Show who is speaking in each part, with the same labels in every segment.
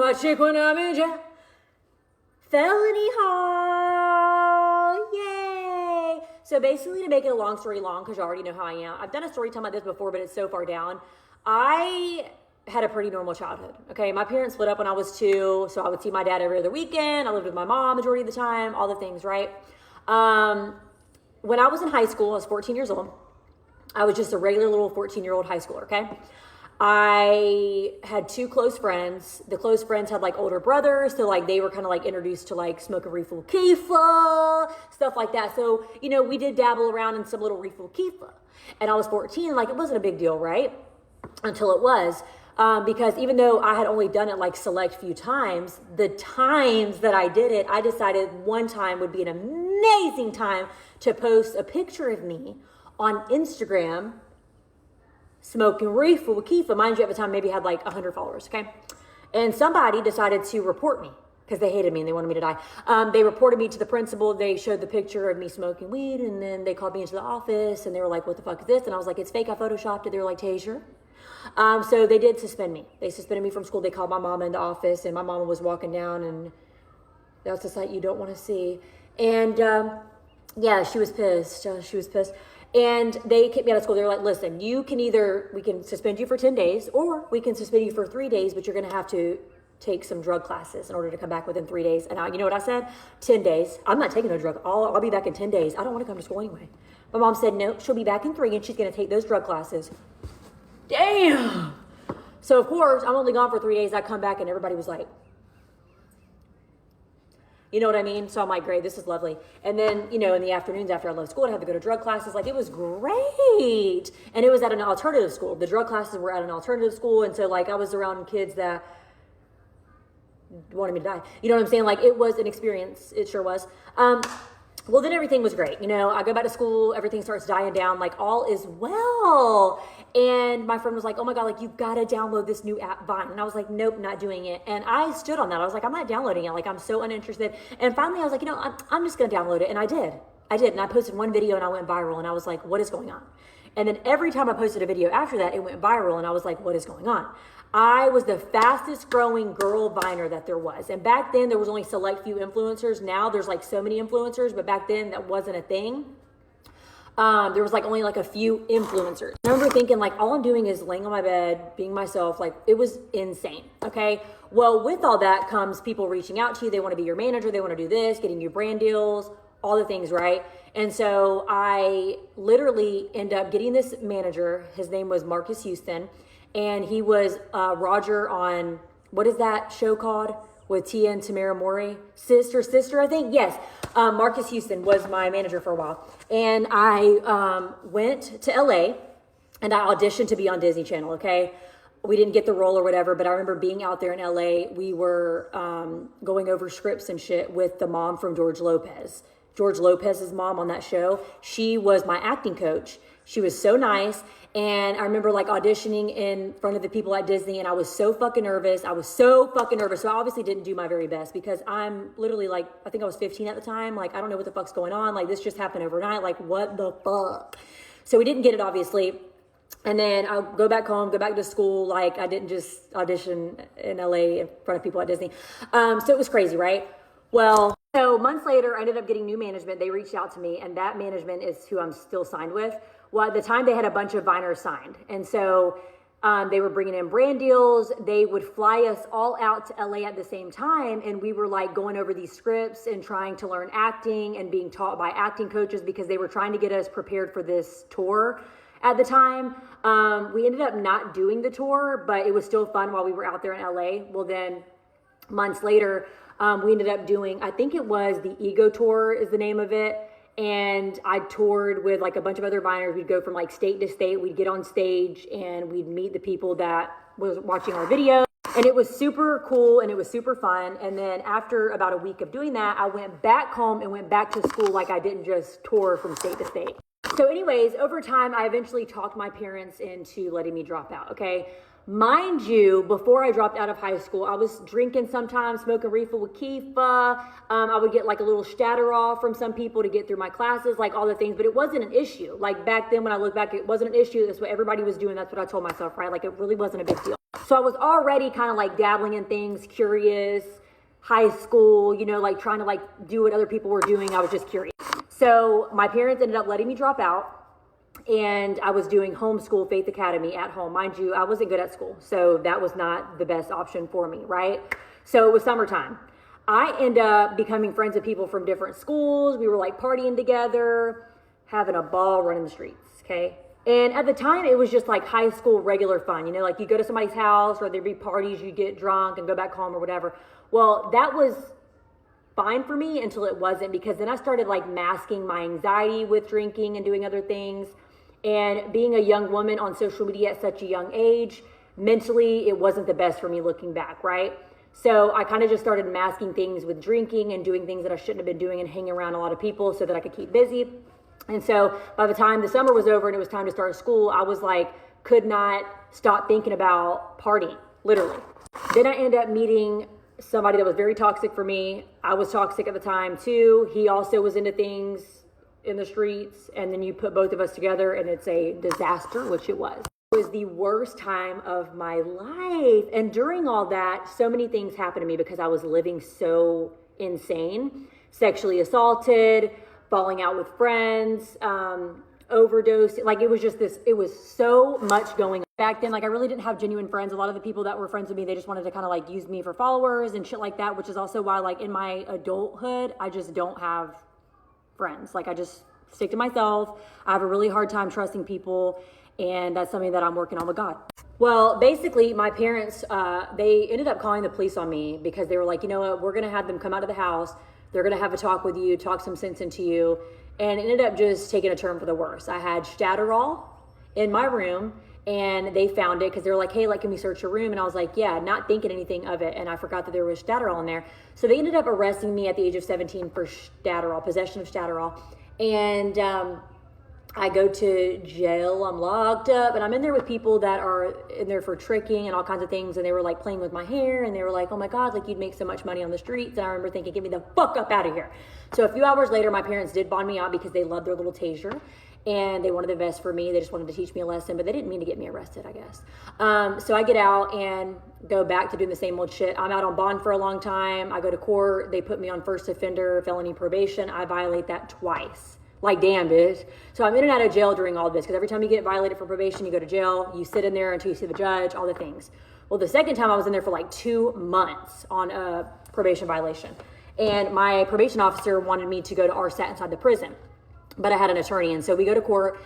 Speaker 1: my chick when I'm in jail. Felony Hall, yay! So basically, to make it a long story long, because you already know how I am, I've done a story time like this before, but it's so far down. I had a pretty normal childhood, okay? My parents split up when I was 2, so I would see my dad every other weekend. I lived with my mom majority of the time, all the things, right? When I was in high school, I was 14 years old. I was just a regular little 14-year-old high schooler, okay? I had 2 close friends. The close friends had like older brothers, so like they were kind of like introduced to like smoking reefer Keefa, stuff like that. So, you know, we did dabble around in some little reefer Keefa. And I was 14, like it wasn't a big deal, right? Until it was. Because even though I had only done it like select few times, the times that I did it, I decided one time would be an amazing time to post a picture of me on Instagram smoking reefer with Keefa. Mind you, at the time, maybe had like 100 followers, okay? And somebody decided to report me because they hated me and they wanted me to die. They reported me to the principal. They showed the picture of me smoking weed, and then they called me into the office, and they were like, what the fuck is this? And I was like, it's fake. I photoshopped it. They were like, Tasia. So they did suspend me. They suspended me from school. They called my mama in the office, and my mama was walking down, and that's the sight you don't want to see. And yeah, she was pissed. She was pissed. And they kicked me out of school. They were like, listen, we can suspend you for 10 days, or we can suspend you for 3 days, but you're going to have to take some drug classes in order to come back within 3 days. And you know what I said? 10 days. I'm not taking no drug. I'll be back in 10 days. I don't want to come to school anyway. My mom said, no, she'll be back in 3, and she's going to take those drug classes. Damn. So, of course, I'm only gone for 3 days. I come back, and everybody was like, you know what I mean? So I'm like, great, this is lovely. And then, you know, in the afternoons after I left school, I'd have to go to drug classes. Like, it was great. And it was at an alternative school. The drug classes were at an alternative school. And so, like, I was around kids that wanted me to die. You know what I'm saying? Like, it was an experience. It sure was. Well, then everything was great. You know, I go back to school, everything starts dying down, like all is well. And my friend was like, oh my God, like you've got to download this new app, Vine. And I was like, nope, not doing it. And I stood on that. I was like, I'm not downloading it. Like, I'm so uninterested. And finally I was like, you know, I'm just going to download it. And I did. And I posted one video and I went viral, and I was like, what is going on? And then every time I posted a video after that, it went viral, and I was like, what is going on? I was the fastest growing girl Viner that there was. And back then there was only select few influencers. Now there's like so many influencers, but back then that wasn't a thing. There was like only like a few influencers. I remember thinking like, all I'm doing is laying on my bed, being myself. Like, it was insane. Okay. Well, with all that comes people reaching out to you. They want to be your manager. They want to do this, getting you brand deals, all the things, right? And so I literally end up getting this manager. His name was Marcus Houston. And he was Roger on, what is that show called? With Tia and Tamara Mori? Sister, I think? Yes. Marcus Houston was my manager for a while. And I went to LA and I auditioned to be on Disney Channel, okay? We didn't get the role or whatever, but I remember being out there in LA. We were going over scripts and shit with the mom from George Lopez. George Lopez's mom on that show. She was my acting coach. She was so nice. And I remember like auditioning in front of the people at Disney, and I was so fucking nervous. So I obviously didn't do my very best because I'm literally like, I think I was 15 at the time. Like, I don't know what the fuck's going on. Like, this just happened overnight. Like, what the fuck? So we didn't get it, obviously. And then I'll go back home, go back to school. Like, I didn't just audition in LA in front of people at Disney. So it was crazy, right? Well, so months later, I ended up getting new management. They reached out to me, and that management is who I'm still signed with. Well, at the time, they had a bunch of Viners signed. And so they were bringing in brand deals. They would fly us all out to LA at the same time. And we were like going over these scripts and trying to learn acting and being taught by acting coaches because they were trying to get us prepared for this tour at the time. We ended up not doing the tour, but it was still fun while we were out there in LA. Well, then months later, we ended up doing, I think it was the Ego Tour is the name of it. And I toured with like a bunch of other Viners. We'd go from like state to state. We'd get on stage and we'd meet the people that was watching our video. And it was super cool and it was super fun. And then after about a week of doing that, I went back home and went back to school. Like, I didn't just tour from state to state. So anyways, over time, I eventually talked my parents into letting me drop out, okay? Mind you, before I dropped out of high school, I was drinking sometimes, smoking reefer with Kifa. I would get like a little Stadderall from some people to get through my classes, like all the things, but it wasn't an issue. Like back then when I look back, it wasn't an issue. That's what everybody was doing. That's what I told myself, right? Like it really wasn't a big deal. So I was already kind of like dabbling in things, curious, high school, you know, like trying to like do what other people were doing. I was just curious. So my parents ended up letting me drop out. And I was doing homeschool Faith Academy at home. Mind you, I wasn't good at school, so that was not the best option for me, right? So it was summertime. I ended up becoming friends with people from different schools. We were like partying together, having a ball running the streets, okay? And at the time, it was just like high school regular fun. You know, like you go to somebody's house or there'd be parties, you get drunk and go back home or whatever. Well, that was fine for me until it wasn't, because then I started like masking my anxiety with drinking and doing other things. And being a young woman on social media at such a young age, mentally, it wasn't the best for me looking back, right? So I kind of just started masking things with drinking and doing things that I shouldn't have been doing and hanging around a lot of people so that I could keep busy. And so by the time the summer was over and it was time to start school, I was like, could not stop thinking about partying, literally. Then I ended up meeting somebody that was very toxic for me. I was toxic at the time too. He also was into things in the streets, and then you put both of us together and it's a disaster, which it was. It was the worst time of my life. And during all that, so many things happened to me because I was living so insane. Sexually assaulted, falling out with friends, overdose. Like it was just this, it was so much going on. Back then, like I really didn't have genuine friends. A lot of the people that were friends with me, they just wanted to kind of like use me for followers and shit like that, which is also why like in my adulthood, I just don't have friends. Like I just stick to myself. I have a really hard time trusting people, and that's something that I'm working on with God. Well, basically my parents, they ended up calling the police on me because they were like, you know what, we're going to have them come out of the house. They're going to have a talk with you, talk some sense into you. And it ended up just taking a turn for the worse. I had Stadderall in my room, and they found it because they were like, hey, like, can we search your room? And I was like, yeah, not thinking anything of it. And I forgot that there was Stadderall in there. So they ended up arresting me at the age of 17 for Stadderall, possession of Stadderall. And I go to jail, I'm locked up, and I'm in there with people that are in there for tricking and all kinds of things. And they were like playing with my hair, and they were like, oh my God, like you'd make so much money on the streets. And I remember thinking, get me the fuck up out of here. So a few hours later, my parents did bond me out because they loved their little Tasia. And they wanted the best for me. They just wanted to teach me a lesson, but they didn't mean to get me arrested, I guess. So I get out and go back to doing the same old shit. I'm out on bond for a long time. I go to court. They put me on first offender, felony probation. I violate that twice. Like, damn, bitch. So I'm in and out of jail during all this, because every time you get violated for probation, you go to jail. You sit in there until you see the judge, all the things. Well, the second time I was in there for like 2 months on a probation violation. And my probation officer wanted me to go to RSAT inside the prison. But I had an attorney, and so we go to court,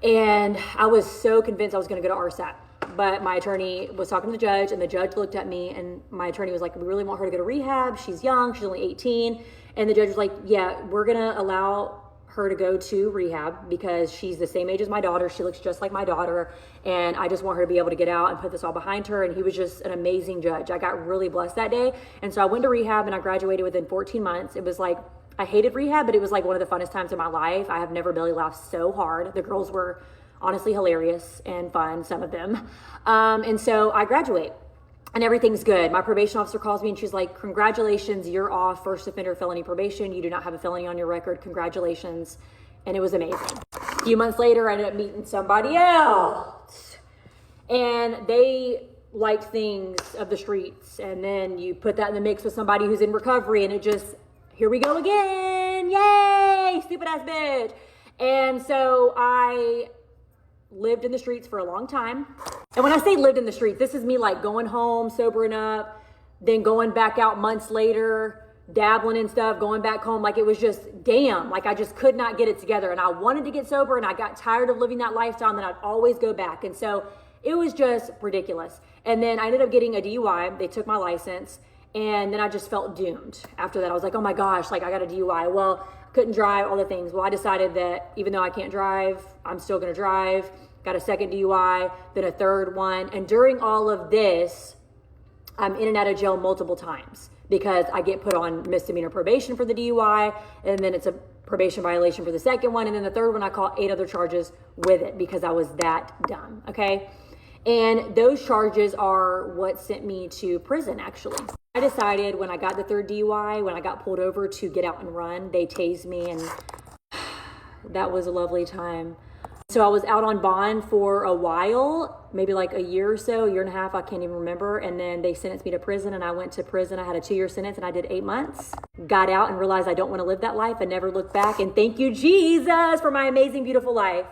Speaker 1: and I was so convinced I was going to go to RSAT. But my attorney was talking to the judge, and the judge looked at me, and my attorney was like, we really want her to go to rehab. She's young. She's only 18. And the judge was like, yeah, we're going to allow her to go to rehab because she's the same age as my daughter. She looks just like my daughter, and I just want her to be able to get out and put this all behind her. And he was just an amazing judge. I got really blessed that day. And so I went to rehab, and I graduated within 14 months. It was like, I hated rehab, but it was like one of the funnest times of my life. I have never belly laughed so hard. The girls were honestly hilarious and fun, some of them. And so I graduate, and everything's good. My probation officer calls me, and she's like, congratulations, you're off first offender felony probation. You do not have a felony on your record. Congratulations. And it was amazing. A few months later, I ended up meeting somebody else, and they liked things of the streets. And then you put that in the mix with somebody who's in recovery, and it just, here we go again. Yay, stupid ass bitch. And so I lived in the streets for a long time. And when I say lived in the streets, this is me like going home, sobering up, then going back out months later, dabbling in stuff, going back home. Like it was just, damn, like I just could not get it together. And I wanted to get sober, and I got tired of living that lifestyle, and then I'd always go back. And so it was just ridiculous. And then I ended up getting a DUI. They took my license. And then I just felt doomed. After that, I was like, oh my gosh, like I got a DUI. Well, couldn't drive, all the things. Well, I decided that even though I can't drive, I'm still gonna drive. Got a second DUI, then a third one. And during all of this, I'm in and out of jail multiple times because I get put on misdemeanor probation for the DUI, and then it's a probation violation for the second one. And then the third one, I caught 8 other charges with it because I was that dumb, okay? And those charges are what sent me to prison, actually. I decided when I got the third DUI, when I got pulled over, to get out and run. They tased me, and that was a lovely time. So I was out on bond for a while, maybe like a year or so, a year and a half, I can't even remember. And then they sentenced me to prison, and I went to prison. I had a 2-year sentence, and I did 8 months. Got out and realized I don't want to live that life. I never looked back. And thank you, Jesus, for my amazing, beautiful life.